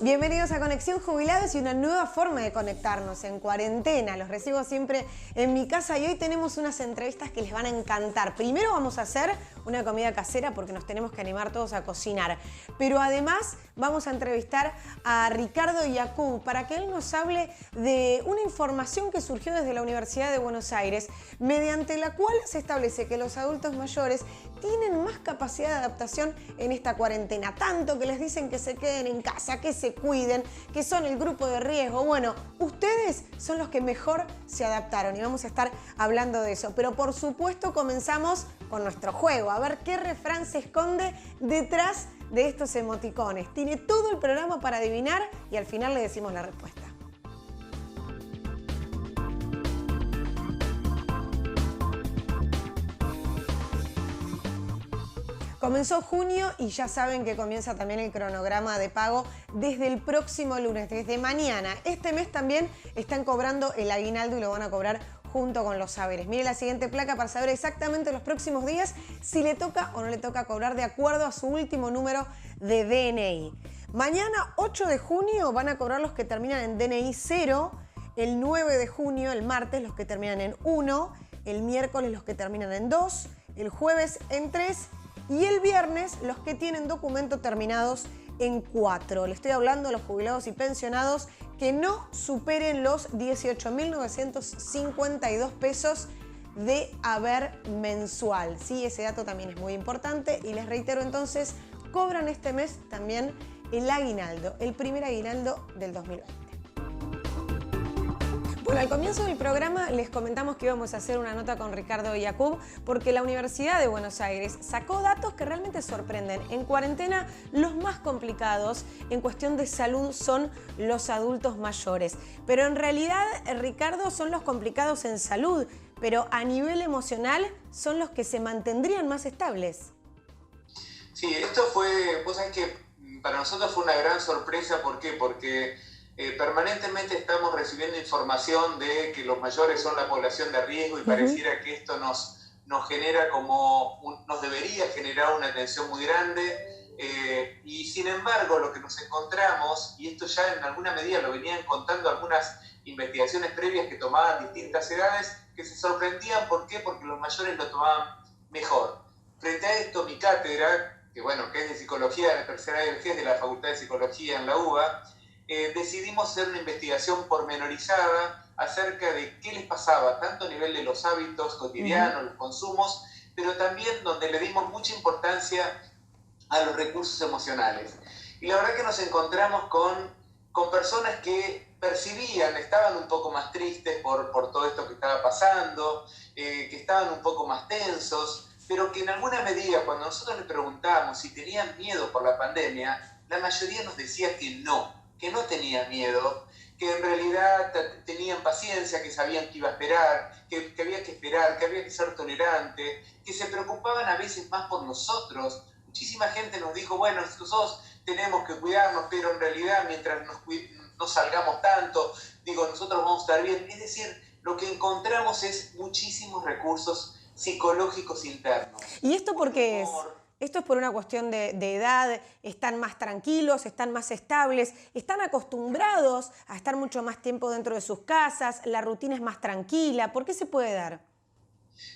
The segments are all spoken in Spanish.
Bienvenidos a Conexión Jubilados y una nueva forma de conectarnos en cuarentena. Los recibo siempre en mi casa y hoy tenemos unas entrevistas que les van a encantar. Primero vamos a hacer una comida casera porque nos tenemos que animar todos a cocinar. Pero además vamos a entrevistar a Ricardo Yacoub para que él nos hable de una información que surgió desde la Universidad de Buenos Aires, mediante la cual se establece que los adultos mayores tienen más capacidad de adaptación en esta cuarentena. Tanto que les dicen que se queden en casa, que se cuiden, que son el grupo de riesgo. Bueno, ustedes son los que mejor se adaptaron y vamos a estar hablando de eso. Pero por supuesto comenzamos con nuestro juego. A ver qué refrán se esconde detrás de estos emoticones. Tiene todo el programa para adivinar y al final le decimos la respuesta. Comenzó junio y ya saben que comienza también el cronograma de pago desde el próximo lunes, desde mañana. Este mes también están cobrando el aguinaldo y lo van a cobrar junto con los saberes. Mire la siguiente placa para saber exactamente los próximos días si le toca o no le toca cobrar de acuerdo a su último número de DNI. Mañana, 8 de junio, van a cobrar los que terminan en DNI 0, el 9 de junio, el martes, los que terminan en 1, el miércoles los que terminan en 2, el jueves en 3, y el viernes, los que tienen documento terminados en 4. Le estoy hablando de los jubilados y pensionados que no superen los 18.952 pesos de haber mensual. Sí, ese dato también es muy importante y les reitero entonces, cobran este mes también el aguinaldo, el primer aguinaldo del 2020. Bueno, al comienzo del programa les comentamos que íbamos a hacer una nota con Ricardo Yacoub porque la Universidad de Buenos Aires sacó datos que realmente sorprenden. En cuarentena, los más complicados en cuestión de salud son los adultos mayores. Pero en realidad, Ricardo, son los complicados en salud, pero a nivel emocional son los que se mantendrían más estables. Sí, esto fue, vos sabés que para nosotros fue una gran sorpresa. ¿Por qué? Porque permanentemente estamos recibiendo información de que los mayores son la población de riesgo y pareciera que esto nos genera nos debería generar una tensión muy grande, y sin embargo lo que nos encontramos, y esto ya en alguna medida lo venían contando algunas investigaciones previas que tomaban distintas edades, que se sorprendían. ¿Por qué? Porque los mayores lo tomaban mejor. Frente a esto, mi cátedra, que es de Psicología de la tercera edad, que es de la Facultad de Psicología en la UBA, decidimos hacer una investigación pormenorizada acerca de qué les pasaba, tanto a nivel de los hábitos cotidianos, los consumos, pero también donde le dimos mucha importancia a los recursos emocionales. Y la verdad que nos encontramos con personas que percibían, estaban un poco más tristes por todo esto que estaba pasando, que estaban un poco más tensos, pero que en alguna medida, cuando nosotros les preguntábamos si tenían miedo por la pandemia, la mayoría nos decía que no tenían miedo, que en realidad tenían paciencia, que sabían que iba a esperar, que había que esperar, que había que ser tolerante, que se preocupaban a veces más por nosotros. Muchísima gente nos dijo, bueno, nosotros tenemos que cuidarnos, pero en realidad mientras no salgamos tanto, nosotros vamos a estar bien. Es decir, lo que encontramos es muchísimos recursos psicológicos internos. ¿Y esto por qué es? ¿Esto es por una cuestión de edad? ¿Están más tranquilos? ¿Están más estables? ¿Están acostumbrados a estar mucho más tiempo dentro de sus casas? ¿La rutina es más tranquila? ¿Por qué se puede dar?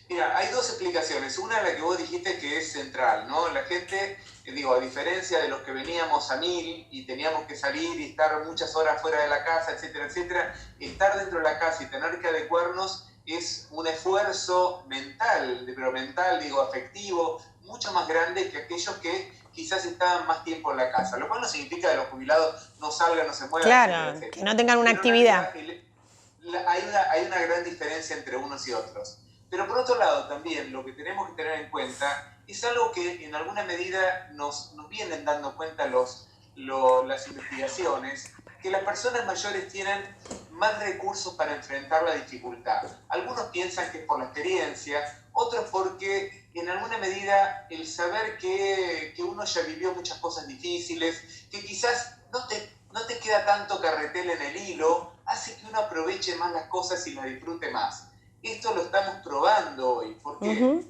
Mira, hay dos explicaciones. Una, la que vos dijiste, que es central, ¿no? La gente, a diferencia de los que veníamos a 1000 y teníamos que salir y estar muchas horas fuera de la casa, etcétera, etcétera, estar dentro de la casa y tener que adecuarnos es un esfuerzo mental, afectivo, mucho más grande que aquellos que quizás estaban más tiempo en la casa, lo cual no significa que los jubilados no salgan, no se muevan. Claro, que no tengan una actividad. Hay una gran diferencia entre unos y otros. Pero por otro lado también lo que tenemos que tener en cuenta es algo que en alguna medida nos vienen dando cuenta las investigaciones, que las personas mayores tienen más recursos para enfrentar la dificultad. Algunos piensan que es por la experiencia, otros porque en alguna medida el saber que uno ya vivió muchas cosas difíciles, que quizás no te queda tanto carretel en el hilo, hace que uno aproveche más las cosas y las disfrute más. Esto lo estamos probando hoy. ¿Por qué?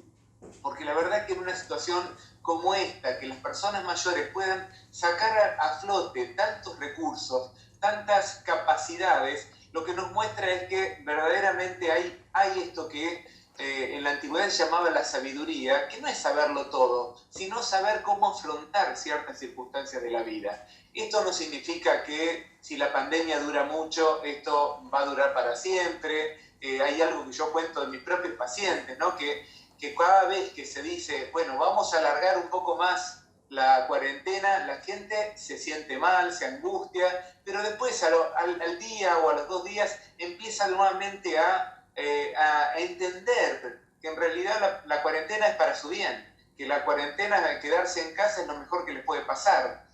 Porque la verdad que en una situación como esta, que las personas mayores puedan sacar a flote tantos recursos, tantas capacidades, lo que nos muestra es que verdaderamente hay esto que en la antigüedad se llamaba la sabiduría, que no es saberlo todo, sino saber cómo afrontar ciertas circunstancias de la vida. Esto no significa que si la pandemia dura mucho, esto va a durar para siempre. Hay algo que yo cuento de mis propios pacientes, ¿no? Que cada vez que se dice, bueno, vamos a alargar un poco más la cuarentena, la gente se siente mal, se angustia, pero después al día o a los 2 días empieza nuevamente a entender que en realidad la cuarentena es para su bien, que la cuarentena, quedarse en casa es lo mejor que les puede pasar.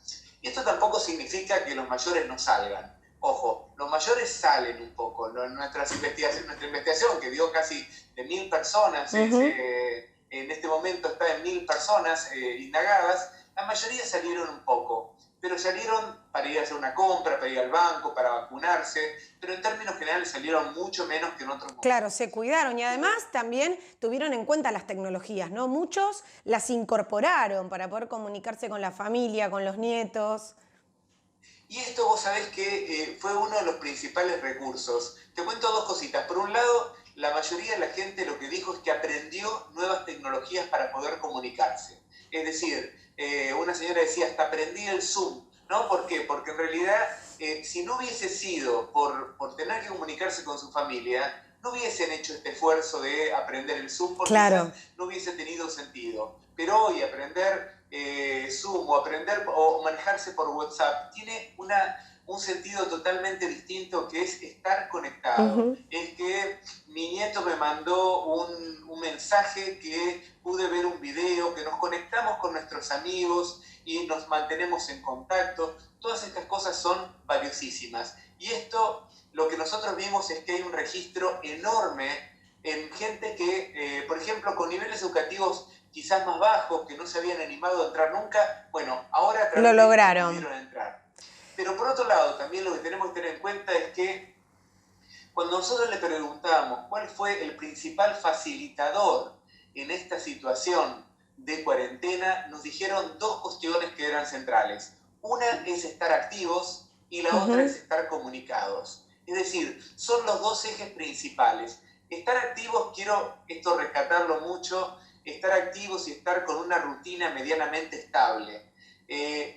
Y esto tampoco significa que los mayores no salgan. Ojo, los mayores salen un poco. Nuestra investigación, que dio casi de 1000 personas, en este momento está en 1000 personas indagadas, la mayoría salieron un poco, pero salieron para ir a hacer una compra, para ir al banco, para vacunarse, pero en términos generales salieron mucho menos que en otros momentos. Claro, se cuidaron y además también tuvieron en cuenta las tecnologías, ¿no? Muchos las incorporaron para poder comunicarse con la familia, con los nietos. Y esto vos sabés que fue uno de los principales recursos. Te cuento 2 cositas. Por un lado, la mayoría de la gente lo que dijo es que aprendió nuevas tecnologías para poder comunicarse. Es decir, una señora decía, hasta aprendí el Zoom, ¿no? ¿Por qué? Porque en realidad, si no hubiese sido por tener que comunicarse con su familia, no hubiesen hecho este esfuerzo de aprender el Zoom porque claro, no hubiese tenido sentido. Pero hoy aprender Zoom o manejarse por WhatsApp tiene un sentido totalmente distinto, que es estar conectado. Es que mi nieto me mandó un mensaje, que pude ver un video, que nos conectamos con nuestros amigos y nos mantenemos en contacto. Todas estas cosas son valiosísimas. Y esto, lo que nosotros vimos es que hay un registro enorme en gente que, por ejemplo, con niveles educativos quizás más bajos, que no se habían animado a entrar nunca, bueno, ahora lo lograron. Pudieron entrar. Pero por otro lado, también lo que tenemos que tener en cuenta es que cuando nosotros le preguntamos cuál fue el principal facilitador en esta situación de cuarentena, nos dijeron 2 cuestiones que eran centrales. Una es estar activos y la otra es estar comunicados. Es decir, son los 2 ejes principales. Estar activos, quiero esto rescatarlo mucho, estar activos y estar con una rutina medianamente estable.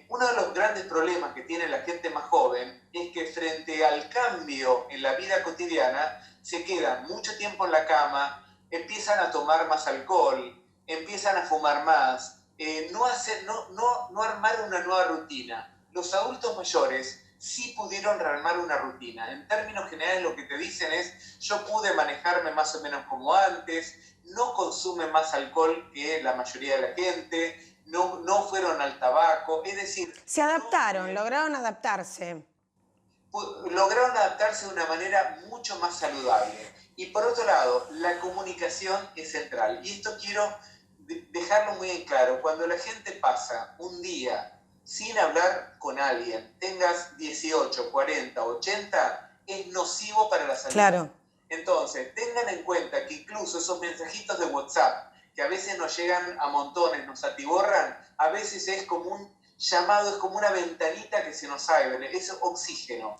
Uno de los grandes problemas que tiene la gente más joven es que frente al cambio en la vida cotidiana se quedan mucho tiempo en la cama, empiezan a tomar más alcohol, empiezan a fumar más, no armar una nueva rutina. Los adultos mayores sí pudieron armar una rutina. En términos generales lo que te dicen es, yo pude manejarme más o menos como antes, no consumen más alcohol que la mayoría de la gente, no fueron al tabaco, es decir... Se adaptaron, lograron adaptarse. Lograron adaptarse de una manera mucho más saludable. Y por otro lado, la comunicación es central. Y esto quiero dejarlo muy en claro. Cuando la gente pasa un día sin hablar con alguien, tengas 18, 40, 80, es nocivo para la salud. Claro. Entonces, tengan en cuenta que incluso esos mensajitos de WhatsApp, que a veces nos llegan a montones, nos atiborran, a veces es como un llamado, es como una ventanita que se nos abre, es oxígeno.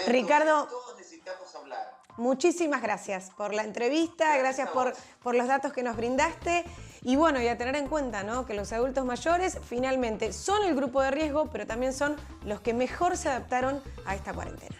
Ricardo, entonces, todos necesitamos hablar. Muchísimas gracias por la entrevista, gracias por los datos que nos brindaste. Y bueno, y a tener en cuenta, ¿no?, que los adultos mayores finalmente son el grupo de riesgo, pero también son los que mejor se adaptaron a esta cuarentena.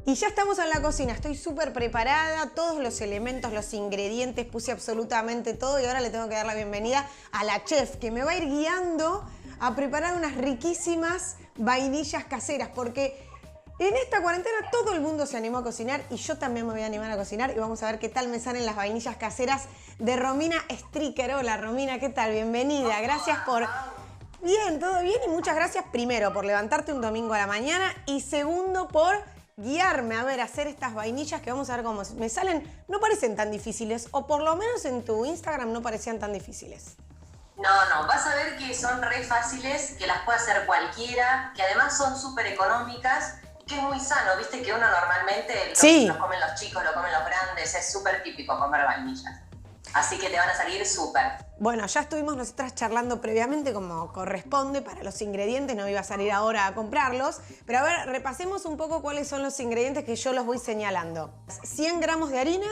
Y ya estamos en la cocina, estoy súper preparada, todos los elementos, los ingredientes, puse absolutamente todo y ahora le tengo que dar la bienvenida a la chef que me va a ir guiando a preparar unas riquísimas vainillas caseras, porque en esta cuarentena todo el mundo se animó a cocinar y yo también me voy a animar a cocinar y vamos a ver qué tal me salen las vainillas caseras de Romina Stricker. Hola Romina, ¿qué tal? Bienvenida. Gracias por... Bien, todo bien y muchas gracias primero por levantarte un domingo a la mañana y segundo por guiarme a ver, hacer estas vainillas que vamos a ver cómo me salen. No parecen tan difíciles, o por lo menos en tu Instagram no parecían tan difíciles. No, vas a ver que son re fáciles, que las puede hacer cualquiera, que además son súper económicas, que es muy sano, viste que uno normalmente los comen los chicos, lo comen los grandes, es súper típico comer vainillas. Así que te van a salir súper. Bueno, ya estuvimos nosotras charlando previamente como corresponde para los ingredientes, no iba a salir ahora a comprarlos, pero a ver, repasemos un poco cuáles son los ingredientes que yo los voy señalando. 100 gramos de harina.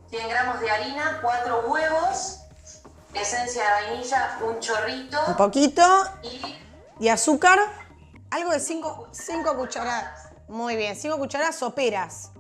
100 gramos de harina, 4 huevos, esencia de vainilla, un chorrito. Un poquito. Y azúcar, algo de 5 cucharadas. Muy bien, 5 cucharadas soperas.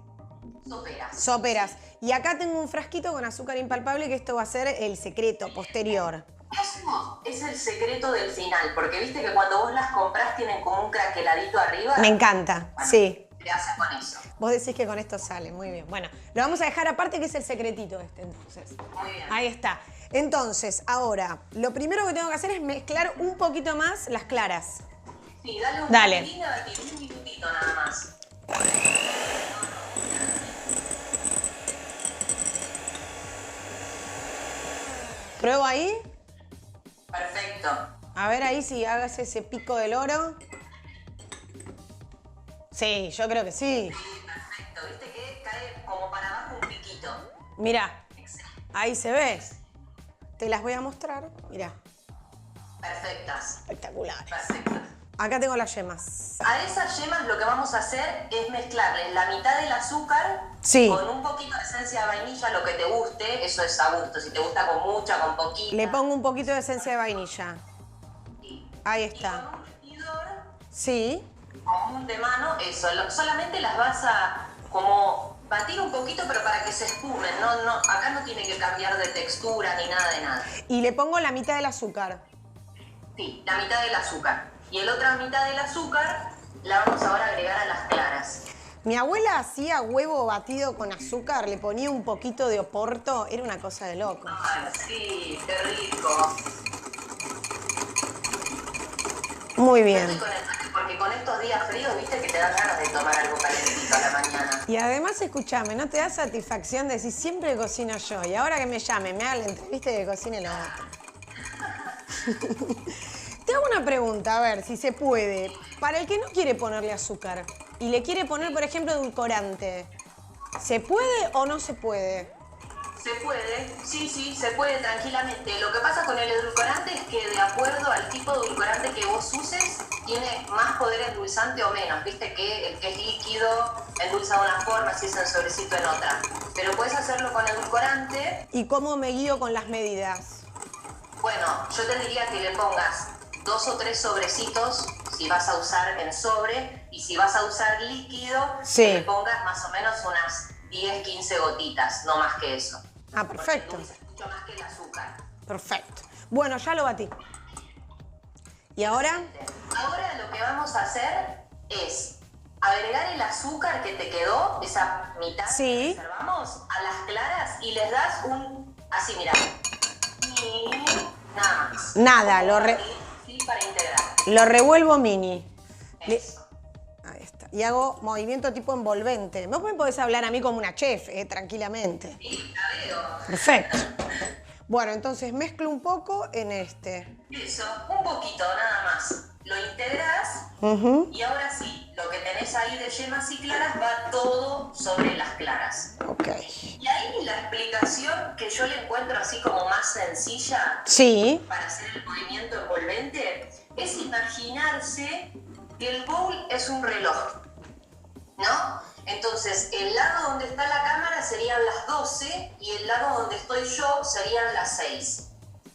Soperas. Y acá tengo un frasquito con azúcar impalpable que esto va a ser el secreto posterior. Eso es el secreto del final, porque viste que cuando vos las comprás tienen como un craqueladito arriba. Me encanta, bueno, sí. ¿Qué haces con eso? Vos decís que con esto sale, muy bien. Bueno, lo vamos a dejar aparte que es el secretito este entonces. Muy bien. Ahí está. Entonces, ahora, lo primero que tengo que hacer es mezclar un poquito más las claras. Sí, dale un minutito nada más. ¿Pruebo ahí? Perfecto. A ver ahí si hagas ese pico del oro. Sí, yo creo que sí. Sí, perfecto. Viste que cae como para abajo un piquito. Mirá, Excelente. ahí se ve. Te las voy a mostrar, mirá. Perfectas. Espectaculares. Perfectas. Acá tengo las yemas. A esas yemas lo que vamos a hacer es mezclarles la mitad del azúcar con un poquito de esencia de vainilla, lo que te guste, eso es a gusto, si te gusta con mucha, con poquita. Le pongo un poquito de esencia de vainilla. Sí. Ahí Y está. con un batidor Sí. común de mano, eso, solamente las vas a como batir un poquito, pero para que se espumen, acá no tiene que cambiar de textura ni nada de nada. Y le pongo la mitad del azúcar. Sí, la mitad del azúcar. Y la otra mitad del azúcar la vamos ahora a agregar a las claras. Mi abuela hacía huevo batido con azúcar, le ponía un poquito de oporto, era una cosa de loco. Ay, sí, qué rico. Muy bien. Porque con estos días fríos, viste que te dan ganas de tomar algo calentito a la mañana. Y además, escúchame, ¿no te da satisfacción decir siempre cocino yo? Y ahora que me llame, me haga la entrevista y que cocine lo otro. Te hago una pregunta, a ver si se puede. Para el que no quiere ponerle azúcar y le quiere poner, por ejemplo, edulcorante, ¿se puede o no se puede? Se puede, sí, se puede tranquilamente. Lo que pasa con el edulcorante es que de acuerdo al tipo de edulcorante que vos uses, tiene más poder endulzante o menos. Viste que el que es líquido endulza de una forma, si es en sobrecito en otra. Pero puedes hacerlo con edulcorante. ¿Y cómo me guío con las medidas? Bueno, yo te diría que le pongas 2 o 3 sobrecitos si vas a usar en sobre, y si vas a usar líquido, que le pongas más o menos unas 10, 15 gotitas, no más que eso. Ah, perfecto. Porque dulce mucho más que el azúcar. Perfecto. Bueno, ya lo batí. ¿Y ahora? Ahora lo que vamos a hacer es agregar el azúcar que te quedó, esa mitad que reservamos, a las claras y les das un... así, mira. Y nada más. Nada, para integrar. Lo revuelvo mini. Eso. Ahí está. Y hago movimiento tipo envolvente. Vos me podés hablar a mí como una chef, tranquilamente. Sí, la veo. Perfecto. Bueno, entonces mezclo un poco en este. Eso, un poquito, nada más. Lo integras y ahora sí, lo que tenés ahí de yemas y claras va todo sobre las claras. Ok. Y ahí la explicación que yo le encuentro así como más sencilla para hacer el movimiento envolvente es imaginarse que el bowl es un reloj, ¿no? Entonces, el lado donde está la cámara serían las 12 y el lado donde estoy yo serían las 6.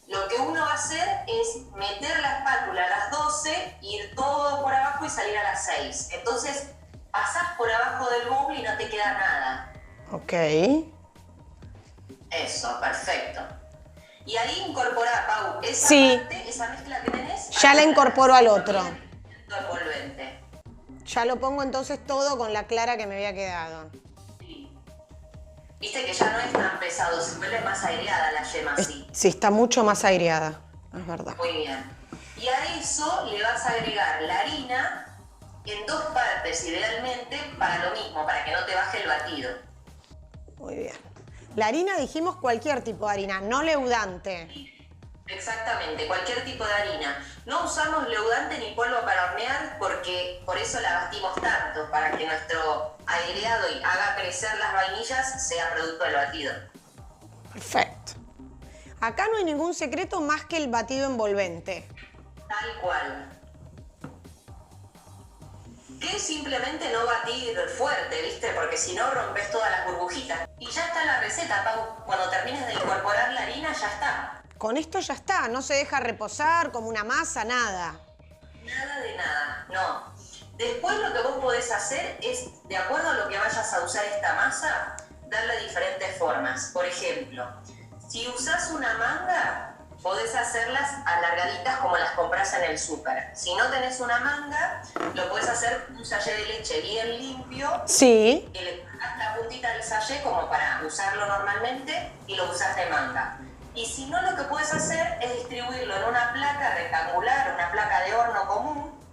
Lo que uno va a hacer es meter la espátula a las 12, ir todo por abajo y salir a las 6. Entonces, pasás por abajo del bowl y no te queda nada. Ok. Eso, perfecto. Y ahí incorpora, Pau, esa parte, esa mezcla que tenés. Ya la incorporo al otro. Envolvente. Ya lo pongo entonces todo con la clara que me había quedado. Sí. Viste que ya no es tan pesado, se vuelve más aireada la yema así. Sí, está mucho más aireada, es verdad. Muy bien. Y a eso le vas a agregar la harina en 2 partes, idealmente, para lo mismo, para que no te baje el batido. Muy bien. La harina dijimos cualquier tipo de harina, no leudante. Exactamente, cualquier tipo de harina. No usamos leudante ni polvo para hornear porque por eso la batimos tanto, para que nuestro aireado y haga crecer las vainillas sea producto del batido. Perfecto. Acá no hay ningún secreto más que el batido envolvente. Tal cual. Que simplemente no batir fuerte, ¿viste? Porque si no rompes todas las burbujitas. Y ya está la receta, Pau. Cuando termines de incorporar la harina, ya está. Con esto ya está, no se deja reposar como una masa, nada. Nada de nada, no. Después lo que vos podés hacer es, de acuerdo a lo que vayas a usar esta masa, darle diferentes formas. Por ejemplo, si usás una manga, podés hacerlas alargaditas como las compras en el súper. Si no tenés una manga, lo podés hacer un sachet de leche bien limpio. Sí. Y le sacás la puntita del sachet como para usarlo normalmente y lo usás de manga. Y si no, lo que puedes hacer es distribuirlo en una placa rectangular, una placa de horno común,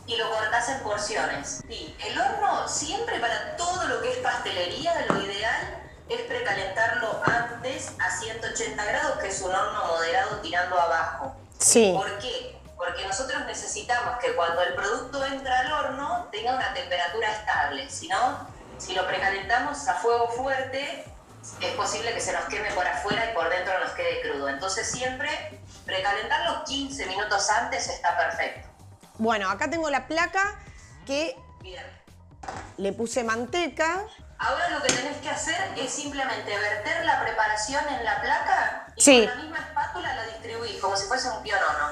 y lo cortás en porciones. Sí, el horno siempre para todo lo que es pastelería, lo ideal es precalentarlo antes a 180 grados, que es un horno moderado tirando abajo. Sí. ¿Por qué? Porque nosotros necesitamos que cuando el producto entra al horno tenga una temperatura estable. Si no, si lo precalentamos a fuego fuerte, es posible que se nos queme por afuera y por dentro nos quede crudo. Entonces siempre precalentarlo 15 minutos antes está perfecto. Bueno, acá tengo la placa que Bien. le puse manteca. Ahora lo que tenés que hacer es simplemente verter la preparación en la placa y Sí. con la misma espátula la distribuís como si fuese un pionono.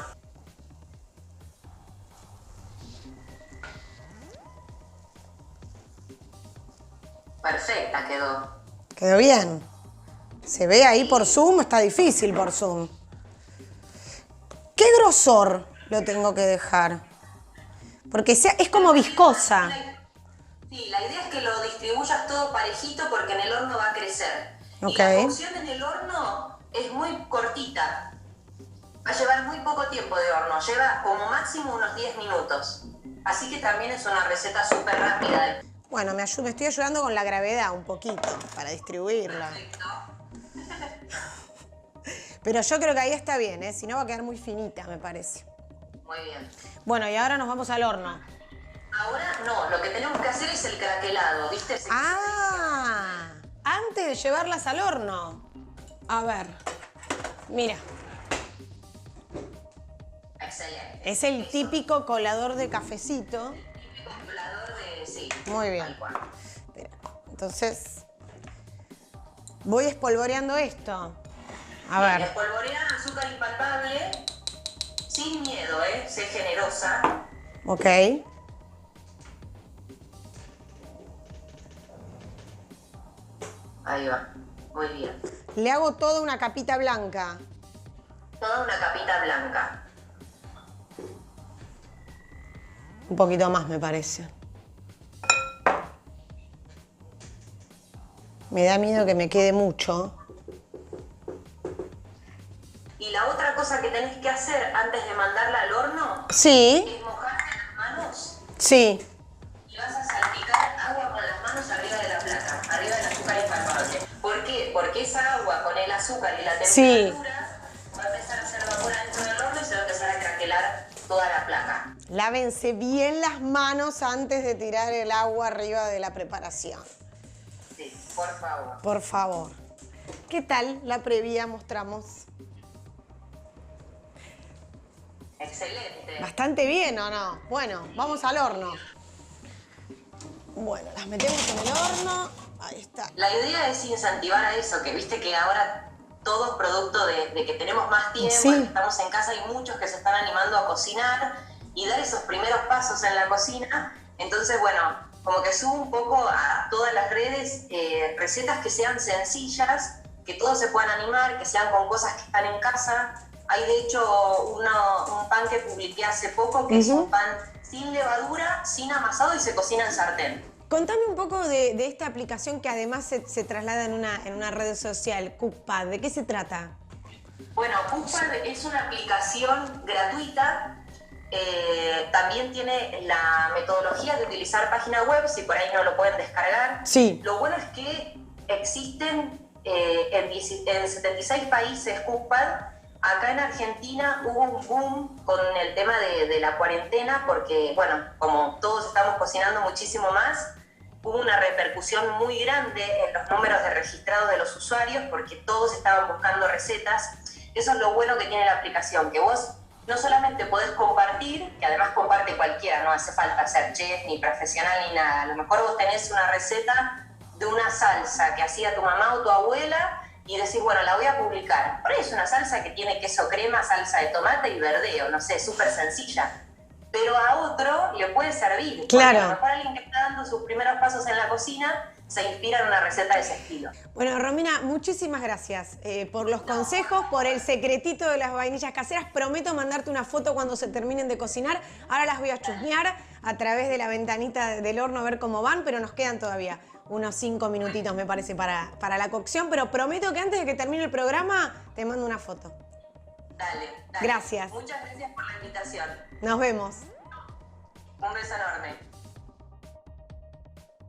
Perfecta quedó. Quedó bien. ¿Se ve ahí por Zoom? Está difícil por Zoom. ¿Qué grosor lo tengo que dejar? Porque es como viscosa. Sí, la idea es que lo distribuyas todo parejito porque en el horno va a crecer. Ok. Y la cocción en el horno es muy cortita. Va a llevar muy poco tiempo de horno. Lleva como máximo unos 10 minutos. Así que también es una receta súper rápida. Bueno, me estoy ayudando con la gravedad un poquito para distribuirla. Perfecto. Pero yo creo que ahí está bien, ¿eh? Si no va a quedar muy finita, me parece. Muy bien. Bueno, y ahora nos vamos al horno. Ahora no, lo que tenemos que hacer es el craquelado, ¿viste? Ah, antes de llevarlas al horno. A ver, mira. Excelente. Es el típico colador de cafecito. Típico colador de... sí. Muy bien. Tal cual. Espera, entonces, voy espolvoreando esto. A ver. Espolvorea azúcar impalpable, sin miedo, ¿eh? Sé generosa. Ok. Ahí va. Muy bien. Le hago toda una capita blanca. Toda una capita blanca. Un poquito más, me parece. Me da miedo que me quede mucho. Y la otra cosa que tenés que hacer antes de mandarla al horno Sí, es mojarte las manos sí. y vas a salpicar agua con las manos arriba de la placa, arriba del azúcar impalpable. ¿Por qué? Porque esa agua con el azúcar y la temperatura va a empezar a hacer vapor dentro del horno y se va a empezar a craquelar toda la placa. Lávense bien las manos antes de tirar el agua arriba de la preparación. Sí, por favor. Por favor. ¿Qué tal la previa mostramos? Excelente. Bastante bien, ¿o no? Bueno, vamos al horno. Bueno, las metemos en el horno. Ahí está. La idea es incentivar a eso, que viste que ahora todo es producto de que tenemos más tiempo, Sí. que estamos en casa, hay muchos que se están animando a cocinar y dar esos primeros pasos en la cocina. Entonces, bueno, como que subo un poco a todas las redes recetas que sean sencillas, que todos se puedan animar, que sean con cosas que están en casa. Hay de hecho un pan que publiqué hace poco, que es un pan sin levadura, sin amasado y se cocina en sartén. Contame un poco de esta aplicación que además se traslada en una red social, Cookpad. ¿De qué se trata? Bueno, Cookpad es una aplicación gratuita. También tiene la metodología de utilizar página web, si por ahí no lo pueden descargar. Sí. Lo bueno es que existen en 76 países Cookpad. Acá en Argentina hubo un boom con el tema de la cuarentena porque, bueno, como todos estamos cocinando muchísimo más, hubo una repercusión muy grande en los números de registrados de los usuarios porque todos estaban buscando recetas. Eso es lo bueno que tiene la aplicación, que vos no solamente podés compartir, que además comparte cualquiera, no hace falta ser chef, ni profesional, ni nada. A lo mejor vos tenés una receta de una salsa que hacía tu mamá o tu abuela y decís, bueno, la voy a publicar. Por ahí es una salsa que tiene queso crema, salsa de tomate y verdeo, no sé, súper sencilla. Pero a otro le puede servir. Claro. A lo mejor alguien que está dando sus primeros pasos en la cocina se inspira en una receta de ese estilo. Bueno, Romina, muchísimas gracias por los consejos, por el secretito de las vainillas caseras. Prometo mandarte una foto cuando se terminen de cocinar. Ahora las voy a chusmear a través de la ventanita del horno a ver cómo van, pero nos quedan todavía unos 5 minutitos, me parece, para la cocción. Pero prometo que antes de que termine el programa te mando una foto. Dale. Gracias. Muchas gracias por la invitación. Nos vemos. Un beso enorme.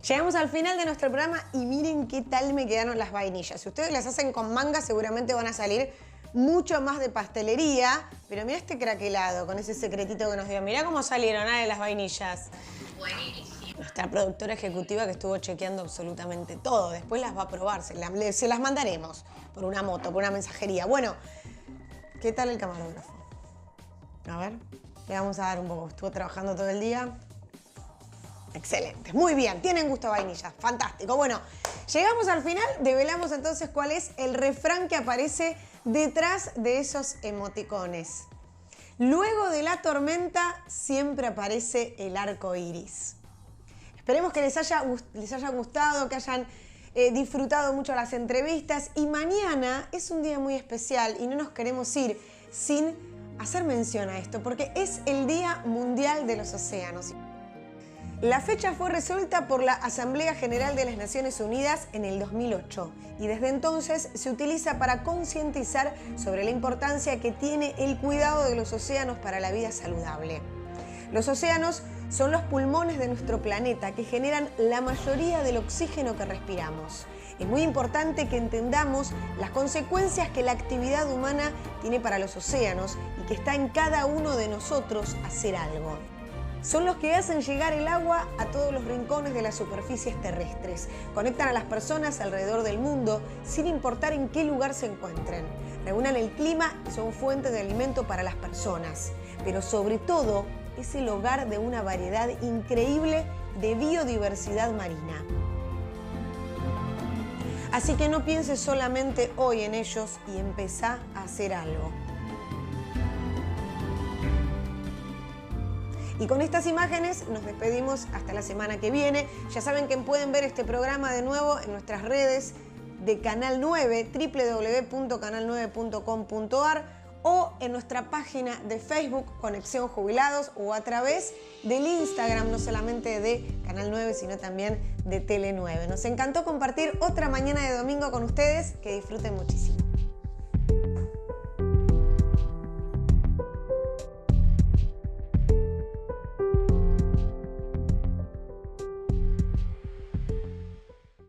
Llegamos al final de nuestro programa y miren qué tal me quedaron las vainillas. Si ustedes las hacen con manga, seguramente van a salir mucho más de pastelería. Pero mira este craquelado con ese secretito que nos dio. Mirá cómo salieron las vainillas. Buenísimo. Nuestra productora ejecutiva que estuvo chequeando absolutamente todo. Después las va a probar. Se las mandaremos por una moto, por una mensajería. Bueno, ¿qué tal el camarógrafo? A ver, le vamos a dar un poco. Estuvo trabajando todo el día. Excelente, muy bien, tienen gusto a vainilla, fantástico. Bueno, llegamos al final, develamos entonces cuál es el refrán que aparece detrás de esos emoticones. Luego de la tormenta siempre aparece el arco iris. Esperemos que les haya gustado, que hayan disfrutado mucho las entrevistas y mañana es un día muy especial y no nos queremos ir sin hacer mención a esto porque es el Día Mundial de los Océanos. La fecha fue resuelta por la Asamblea General de las Naciones Unidas en el 2008 y desde entonces se utiliza para concientizar sobre la importancia que tiene el cuidado de los océanos para la vida saludable. Los océanos son los pulmones de nuestro planeta que generan la mayoría del oxígeno que respiramos. Es muy importante que entendamos las consecuencias que la actividad humana tiene para los océanos y que está en cada uno de nosotros hacer algo. Son los que hacen llegar el agua a todos los rincones de las superficies terrestres. Conectan a las personas alrededor del mundo sin importar en qué lugar se encuentren. Regulan el clima y son fuente de alimento para las personas. Pero sobre todo es el hogar de una variedad increíble de biodiversidad marina. Así que no pienses solamente hoy en ellos y empezá a hacer algo. Y con estas imágenes nos despedimos hasta la semana que viene. Ya saben que pueden ver este programa de nuevo en nuestras redes de Canal 9, www.canal9.com.ar o en nuestra página de Facebook Conexión Jubilados o a través del Instagram, no solamente de Canal 9, sino también de Tele 9. Nos encantó compartir otra mañana de domingo con ustedes. Que disfruten muchísimo.